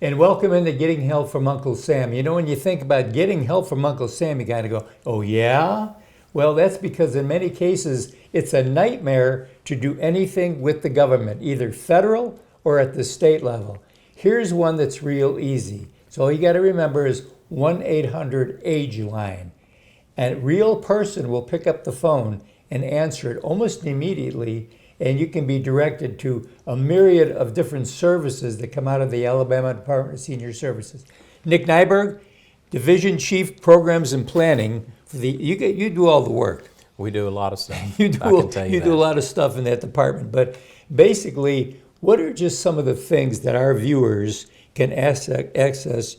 And welcome into Getting Help from Uncle Sam. You know, when you think about getting help from Uncle Sam, you kind of go, oh yeah? Well, that's because in many cases, it's a nightmare to do anything with the government, either federal or at the state level. Here's one that's real easy. So all you got to remember is 1-800-AGE-LINE. A real person will pick up the phone and answer it almost immediately, and you can be directed to a myriad of different services that come out of the Alabama Department of Senior Services. Nick Nyberg, Division Chief Programs and Planning for the. You do all the work. We do a lot of stuff. You do a lot of stuff in that department. But basically, what are just some of the things that our viewers can access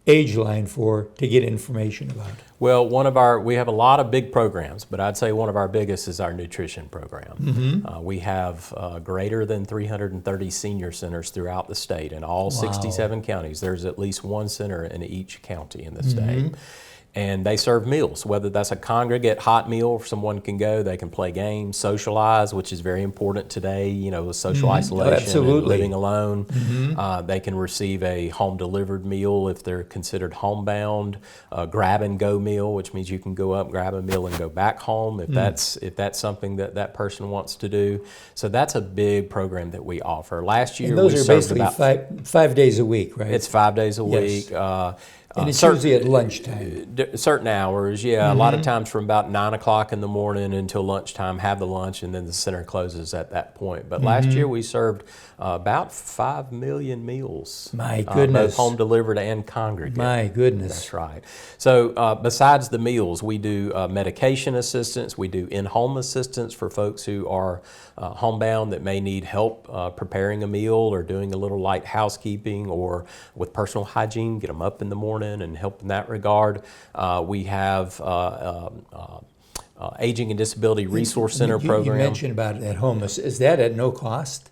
AgeLine for to get information about? Well, we have a lot of big programs, but I'd say one of our biggest is our nutrition program. Mm-hmm. We have greater than 330 senior centers throughout the state. In all 67 counties, there's at least one center in each county in the state. And they serve meals, whether that's a congregate hot meal, someone can go, they can play games, socialize, which is very important today, you know, with social isolation and living alone. They can receive a home-delivered meal if they're considered homebound, a grab-and-go meal, which means you can go up, grab a meal, and go back home if that's something that person wants to do. So that's a big program that we offer. Last year, and those are basically about five days a week, right? It's 5 days a week. And it's usually at lunchtime. Certain hours, yeah. A lot of times from about 9 o'clock in the morning until lunchtime, have the lunch, and then the center closes at that point. But last year we served about 5 million meals. My goodness. Both home delivered and congregate. My goodness. That's right. So besides the meals, we do medication assistance. We do in-home assistance for folks who are homebound that may need help preparing a meal or doing a little light housekeeping or with personal hygiene, get them up in the morning and help in that regard. We have Aging and Disability Resource Center program. You mentioned about it at home. Is that at no cost?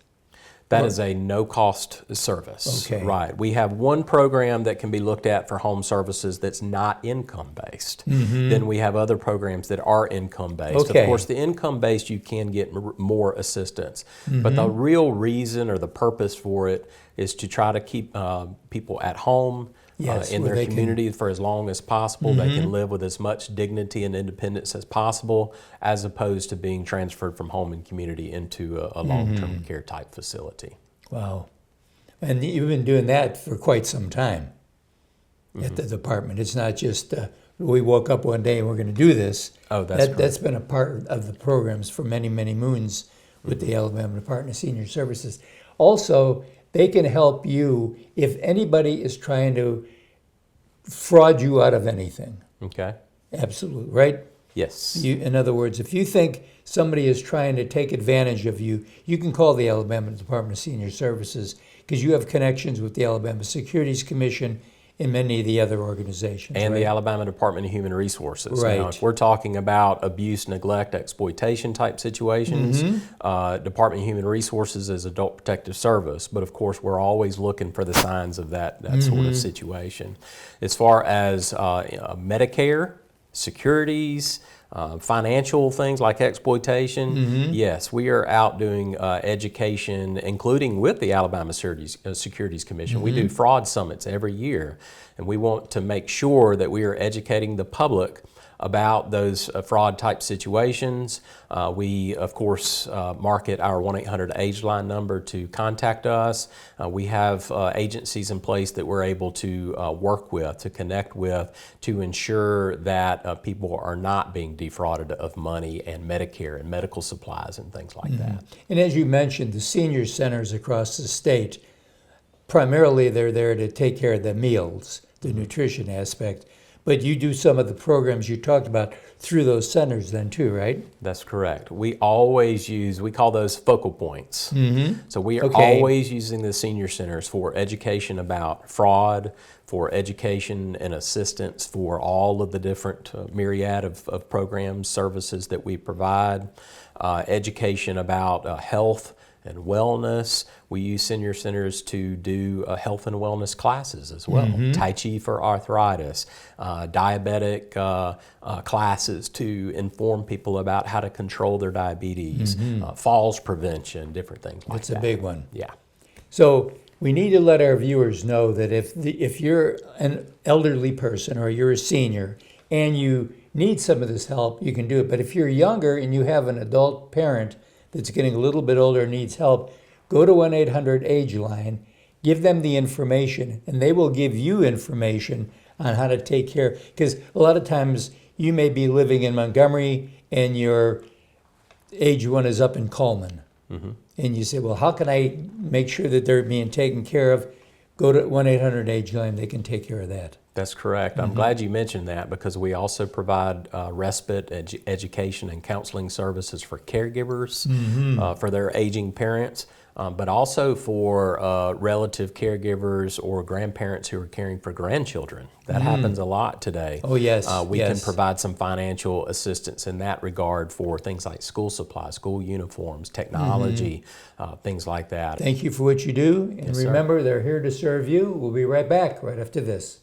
That is a no-cost service. Okay. Right. We have one program that can be looked at for home services that's not income-based. Then we have other programs that are income-based. Okay. Of course, the income-based, you can get more assistance. But the real reason or the purpose for it is to try to keep people at home, in their community for as long as possible. They can live with as much dignity and independence as possible, as opposed to being transferred from home and community into a long-term care type facility. Wow. And you've been doing that for quite some time at the department. It's not just we woke up one day and we're going to do this. Oh, that's correct. That's been a part of the programs for many, many moons with the Alabama Department of Senior Services. Also, they can help you if anybody is trying to fraud you out of anything. Okay. Absolutely, right? Yes. In other words, if you think somebody is trying to take advantage of you, you can call the Alabama Department of Senior Services because you have connections with the Alabama Securities Commission and many of the other organizations. And the Alabama Department of Human Resources. Right. Now, if we're talking about abuse, neglect, exploitation type situations, Department of Human Resources is Adult Protective Service, but of course we're always looking for the signs of that sort of situation. As far as Medicare, securities, financial things like exploitation, yes, we are out doing education, including with the Alabama Securities Commission. We do fraud summits every year, and we want to make sure that we are educating the public about those fraud type situations. We, of course, market our 1-800-AGE-LINE number to contact us. We have agencies in place that we're able to work with, to connect with, to ensure that people are not being defrauded of money and Medicare and medical supplies and things like that. And as you mentioned, the senior centers across the state, primarily they're there to take care of the meals, the nutrition aspect. But you do some of the programs you talked about through those centers then too, right? That's correct. We always we call those focal points. So we are always using the senior centers for education about fraud, for education and assistance for all of the different myriad of programs, services that we provide, education about health and wellness. We use senior centers to do health and wellness classes as well. Tai Chi for arthritis, diabetic classes to inform people about how to control their diabetes, falls prevention, different things like that. That's a big one. Yeah. So we need to let our viewers know that if you're an elderly person or you're a senior and you need some of this help, you can do it. But if you're younger and you have an adult parent that's getting a little bit older and needs help, go to 1-800-AGE-LINE, give them the information, and they will give you information on how to take care. Because a lot of times you may be living in Montgomery and your age one is up in Coleman. Mm-hmm. And you say, well, how can I make sure that they're being taken care of? Go to 1-800-AGE-LINE. They can take care of that. That's correct. I'm glad you mentioned that because we also provide respite, education, and counseling services for caregivers for their aging parents, but also for relative caregivers or grandparents who are caring for grandchildren. That happens a lot today. Oh, yes. We can provide some financial assistance in that regard for things like school supplies, school uniforms, technology, things like that. Thank you for what you do. And Yes, remember, they're here to serve you. We'll be right back right after this.